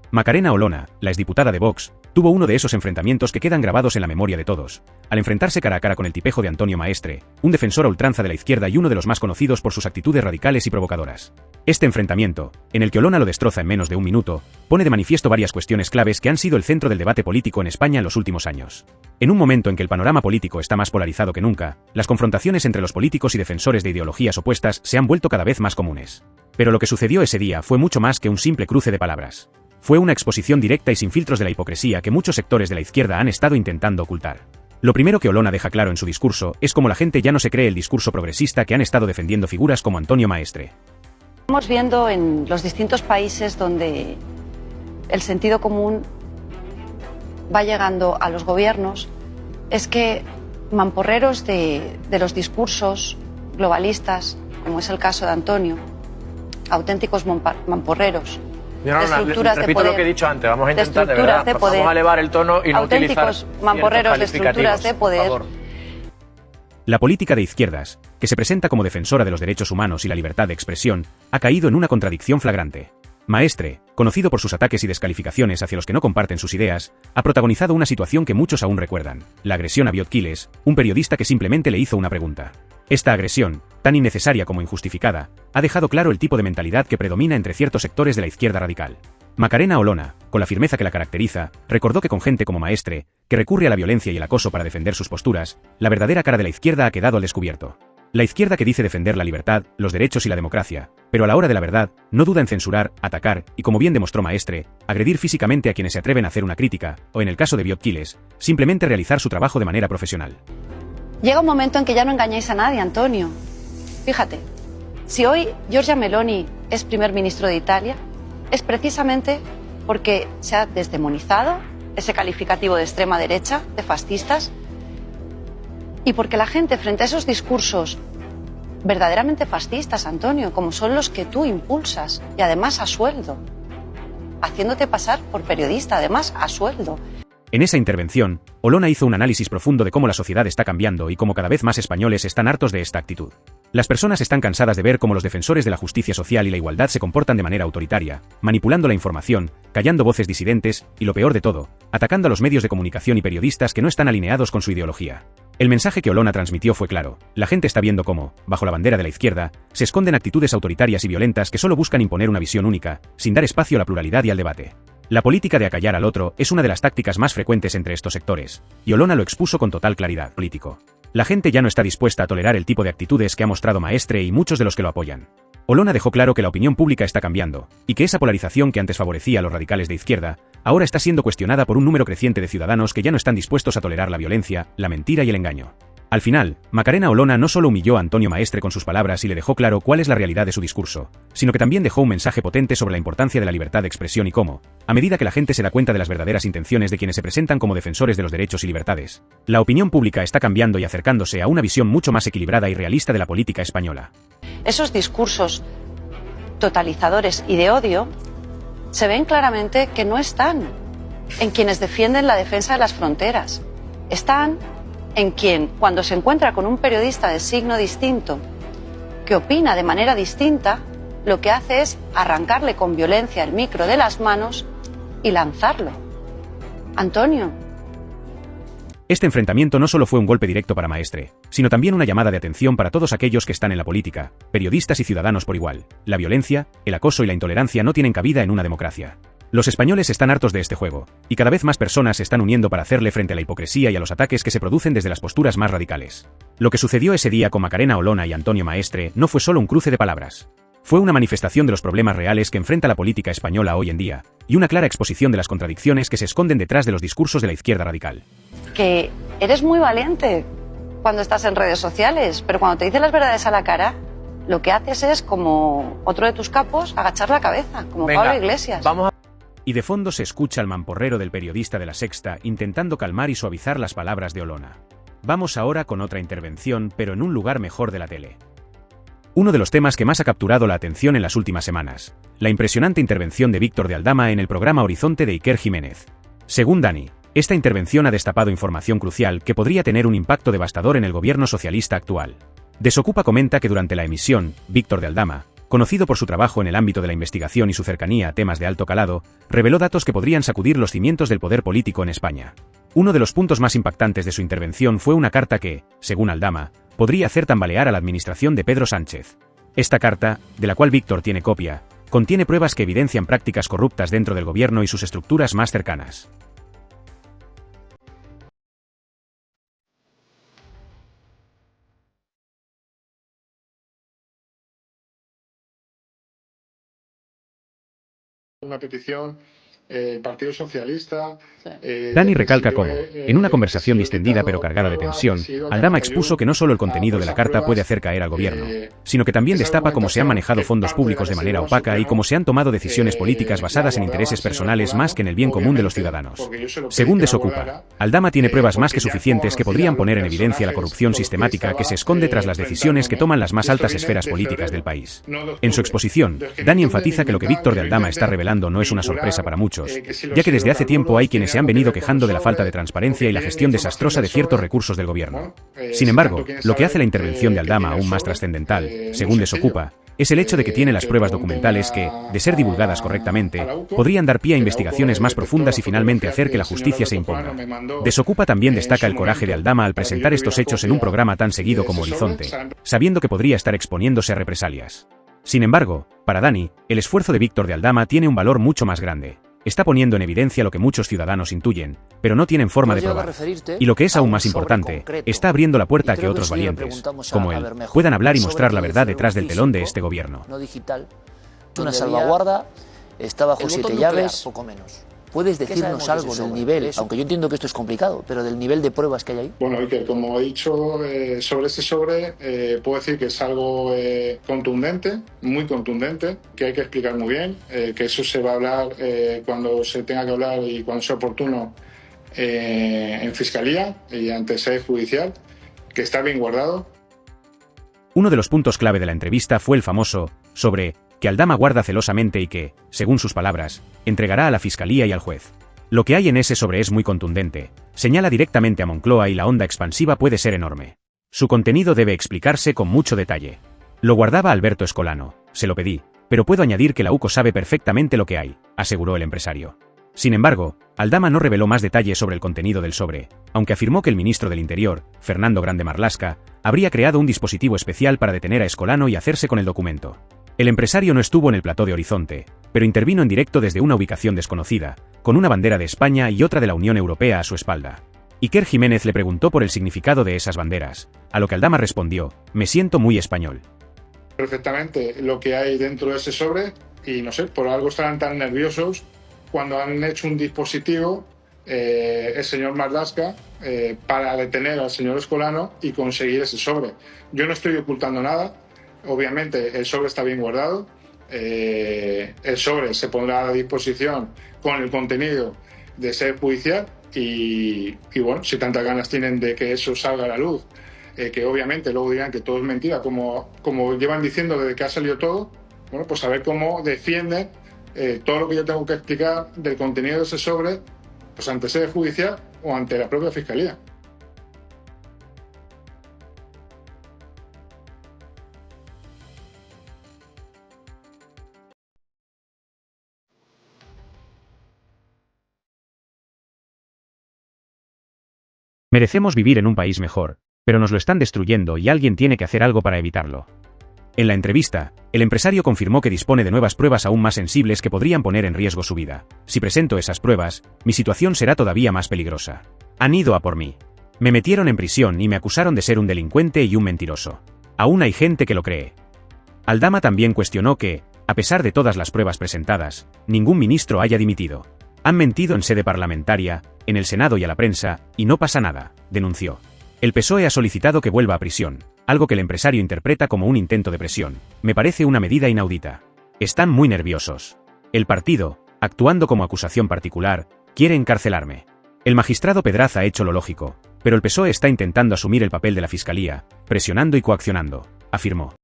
Macarena Olona, la exdiputada de Vox, tuvo uno de esos enfrentamientos que quedan grabados en la memoria de todos, al enfrentarse cara a cara con el tipejo de Antonio Maestre, un defensor a ultranza de la izquierda y uno de los más conocidos por sus actitudes radicales y provocadoras. Este enfrentamiento, en el que Olona lo destroza en menos de un minuto, pone de manifiesto varias cuestiones claves que han sido el centro del debate político en España en los últimos años. En un momento en que el panorama político está más polarizado que nunca, las confrontaciones entre los políticos y defensores de ideologías opuestas se han vuelto cada vez más comunes. Pero lo que sucedió ese día fue mucho más que un simple cruce de palabras. Fue una exposición directa y sin filtros de la hipocresía que muchos sectores de la izquierda han estado intentando ocultar. Lo primero que Olona deja claro en su discurso es cómo la gente ya no se cree el discurso progresista que han estado defendiendo figuras como Antonio Maestre. Estamos viendo en los distintos países donde el sentido común va llegando a los gobiernos, es que mamporreros de los discursos globalistas, como es el caso de Antonio, auténticos mamporreros, de estructuras de poder, lo que he dicho antes, vamos a intentar de verdad, vamos a elevar el tono y no utilizar auténticos mamporreros de estructuras de poder. La política de izquierdas, que se presenta como defensora de los derechos humanos y la libertad de expresión, ha caído en una contradicción flagrante. Maestre, conocido por sus ataques y descalificaciones hacia los que no comparten sus ideas, ha protagonizado una situación que muchos aún recuerdan: la agresión a Biot Quiles, un periodista que simplemente le hizo una pregunta. Esta agresión, tan innecesaria como injustificada, ha dejado claro el tipo de mentalidad que predomina entre ciertos sectores de la izquierda radical. Macarena Olona, con la firmeza que la caracteriza, recordó que con gente como Maestre, que recurre a la violencia y el acoso para defender sus posturas, la verdadera cara de la izquierda ha quedado al descubierto. La izquierda que dice defender la libertad, los derechos y la democracia, pero a la hora de la verdad, no duda en censurar, atacar y, como bien demostró Maestre, agredir físicamente a quienes se atreven a hacer una crítica, o en el caso de Biot Quiles, simplemente realizar su trabajo de manera profesional. Llega un momento en que ya no engañáis a nadie, Antonio. Fíjate, si hoy Giorgia Meloni es primer ministro de Italia, es precisamente porque se ha desdemonizado ese calificativo de extrema derecha, de fascistas, y porque la gente frente a esos discursos verdaderamente fascistas, Antonio, como son los que tú impulsas, y además a sueldo, haciéndote pasar por periodista, además a sueldo. En esa intervención, Olona hizo un análisis profundo de cómo la sociedad está cambiando y cómo cada vez más españoles están hartos de esta actitud. Las personas están cansadas de ver cómo los defensores de la justicia social y la igualdad se comportan de manera autoritaria, manipulando la información, callando voces disidentes y, lo peor de todo, atacando a los medios de comunicación y periodistas que no están alineados con su ideología. El mensaje que Olona transmitió fue claro: la gente está viendo cómo, bajo la bandera de la izquierda, se esconden actitudes autoritarias y violentas que solo buscan imponer una visión única, sin dar espacio a la pluralidad y al debate. La política de acallar al otro es una de las tácticas más frecuentes entre estos sectores, y Olona lo expuso con total claridad. Político. La gente ya no está dispuesta a tolerar el tipo de actitudes que ha mostrado Maestre y muchos de los que lo apoyan. Olona dejó claro que la opinión pública está cambiando, y que esa polarización que antes favorecía a los radicales de izquierda, ahora está siendo cuestionada por un número creciente de ciudadanos que ya no están dispuestos a tolerar la violencia, la mentira y el engaño. Al final, Macarena Olona no solo humilló a Antonio Maestre con sus palabras y le dejó claro cuál es la realidad de su discurso, sino que también dejó un mensaje potente sobre la importancia de la libertad de expresión y cómo, a medida que la gente se da cuenta de las verdaderas intenciones de quienes se presentan como defensores de los derechos y libertades, la opinión pública está cambiando y acercándose a una visión mucho más equilibrada y realista de la política española. Esos discursos totalizadores y de odio se ven claramente que no están en quienes defienden la defensa de las fronteras. Están en quien, cuando se encuentra con un periodista de signo distinto, que opina de manera distinta, lo que hace es arrancarle con violencia el micro de las manos y lanzarlo. Antonio. Este enfrentamiento no solo fue un golpe directo para Maestre, sino también una llamada de atención para todos aquellos que están en la política, periodistas y ciudadanos por igual. La violencia, el acoso y la intolerancia no tienen cabida en una democracia. Los españoles están hartos de este juego, y cada vez más personas se están uniendo para hacerle frente a la hipocresía y a los ataques que se producen desde las posturas más radicales. Lo que sucedió ese día con Macarena Olona y Antonio Maestre no fue solo un cruce de palabras. Fue una manifestación de los problemas reales que enfrenta la política española hoy en día, y una clara exposición de las contradicciones que se esconden detrás de los discursos de la izquierda radical. Que eres muy valiente cuando estás en redes sociales, pero cuando te dicen las verdades a la cara, lo que haces es, como otro de tus capos, agachar la cabeza, como Pablo Iglesias. Y de fondo se escucha el mamporrero del periodista de La Sexta intentando calmar y suavizar las palabras de Olona. Vamos ahora con otra intervención, pero en un lugar mejor de la tele. Uno de los temas que más ha capturado la atención en las últimas semanas: la impresionante intervención de Víctor de Aldama en el programa Horizonte de Iker Jiménez. Según Dani, esta intervención ha destapado información crucial que podría tener un impacto devastador en el gobierno socialista actual. Desocupa comenta que durante la emisión, Víctor de Aldama, conocido por su trabajo en el ámbito de la investigación y su cercanía a temas de alto calado, reveló datos que podrían sacudir los cimientos del poder político en España. Uno de los puntos más impactantes de su intervención fue una carta que, según Aldama, podría hacer tambalear a la administración de Pedro Sánchez. Esta carta, de la cual Víctor tiene copia, contiene pruebas que evidencian prácticas corruptas dentro del gobierno y sus estructuras más cercanas. Una petición, el Partido Socialista... Dani recalca cómo, en una conversación distendida pero cargada de tensión, Aldama expuso que no solo el contenido de la carta puede hacer caer al gobierno, sino que también destapa cómo se han manejado fondos públicos de manera opaca y cómo se han tomado decisiones políticas basadas en intereses personales más que en el bien común de los ciudadanos. Según Desocupa, Aldama tiene pruebas más que suficientes que podrían poner en evidencia la corrupción sistemática que se esconde tras las decisiones que toman las más altas esferas políticas del país. En su exposición, Dani enfatiza que lo que Víctor de Aldama está revelando no es una sorpresa para muchos, ya que desde hace tiempo hay quienes se han venido quejando de la falta de transparencia y la gestión desastrosa de ciertos recursos del gobierno. Sin embargo, lo que hace la intervención de Aldama aún más trascendental, según Desocupa, es el hecho de que tiene las pruebas documentales que, de ser divulgadas correctamente, podrían dar pie a investigaciones más profundas y finalmente hacer que la justicia se imponga. Desocupa también destaca el coraje de Aldama al presentar estos hechos en un programa tan seguido como Horizonte, sabiendo que podría estar exponiéndose a represalias. Sin embargo, para Dani, el esfuerzo de Víctor de Aldama tiene un valor mucho más grande. Está poniendo en evidencia lo que muchos ciudadanos intuyen, pero no tienen forma de probar. Y lo que es aún más importante, está abriendo la puerta a que otros valientes, como él, puedan hablar y mostrar la verdad detrás del telón de este gobierno. No digital. Una salvaguarda está bajo 7 llaves, poco menos. ¿Puedes decirnos algo del nivel, aunque yo entiendo que esto es complicado, pero del nivel de pruebas que hay ahí? Bueno, Iker, como he dicho, sobre ese sobre, puedo decir que es algo contundente, muy contundente, que hay que explicar muy bien, que eso se va a hablar cuando se tenga que hablar y cuando sea oportuno en Fiscalía y ante sede judicial, que está bien guardado. Uno de los puntos clave de la entrevista fue el famoso sobre que Aldama guarda celosamente y que, según sus palabras, entregará a la Fiscalía y al juez. Lo que hay en ese sobre es muy contundente, señala directamente a Moncloa y la onda expansiva puede ser enorme. Su contenido debe explicarse con mucho detalle. Lo guardaba Alberto Escolano, se lo pedí, pero puedo añadir que la UCO sabe perfectamente lo que hay, aseguró el empresario. Sin embargo, Aldama no reveló más detalles sobre el contenido del sobre, aunque afirmó que el ministro del Interior, Fernando Grande Marlaska, habría creado un dispositivo especial para detener a Escolano y hacerse con el documento. El empresario no estuvo en el plató de Horizonte, pero intervino en directo desde una ubicación desconocida, con una bandera de España y otra de la Unión Europea a su espalda. Iker Jiménez le preguntó por el significado de esas banderas, a lo que Aldama respondió: "Me siento muy español". Perfectamente lo que hay dentro de ese sobre y no sé, por algo estarán tan nerviosos cuando han hecho un dispositivo, el señor Marlaska, para detener al señor Escolano y conseguir ese sobre. Yo no estoy ocultando nada. Obviamente el sobre está bien guardado, el sobre se pondrá a disposición con el contenido de sede judicial y bueno, si tantas ganas tienen de que eso salga a la luz, que obviamente luego dirán que todo es mentira, como llevan diciendo desde que ha salido todo, bueno, pues a ver cómo defienden todo lo que yo tengo que explicar del contenido de ese sobre, pues ante sede judicial o ante la propia Fiscalía. Merecemos vivir en un país mejor, pero nos lo están destruyendo y alguien tiene que hacer algo para evitarlo. En la entrevista, el empresario confirmó que dispone de nuevas pruebas aún más sensibles que podrían poner en riesgo su vida. Si presento esas pruebas, mi situación será todavía más peligrosa. Han ido a por mí. Me metieron en prisión y me acusaron de ser un delincuente y un mentiroso. Aún hay gente que lo cree. Aldama también cuestionó que, a pesar de todas las pruebas presentadas, ningún ministro haya dimitido. Han mentido en sede parlamentaria, en el Senado y a la prensa, y no pasa nada, denunció. El PSOE ha solicitado que vuelva a prisión, algo que el empresario interpreta como un intento de presión. Me parece una medida inaudita. Están muy nerviosos. El partido, actuando como acusación particular, quiere encarcelarme. El magistrado Pedraza ha hecho lo lógico, pero el PSOE está intentando asumir el papel de la Fiscalía, presionando y coaccionando, afirmó.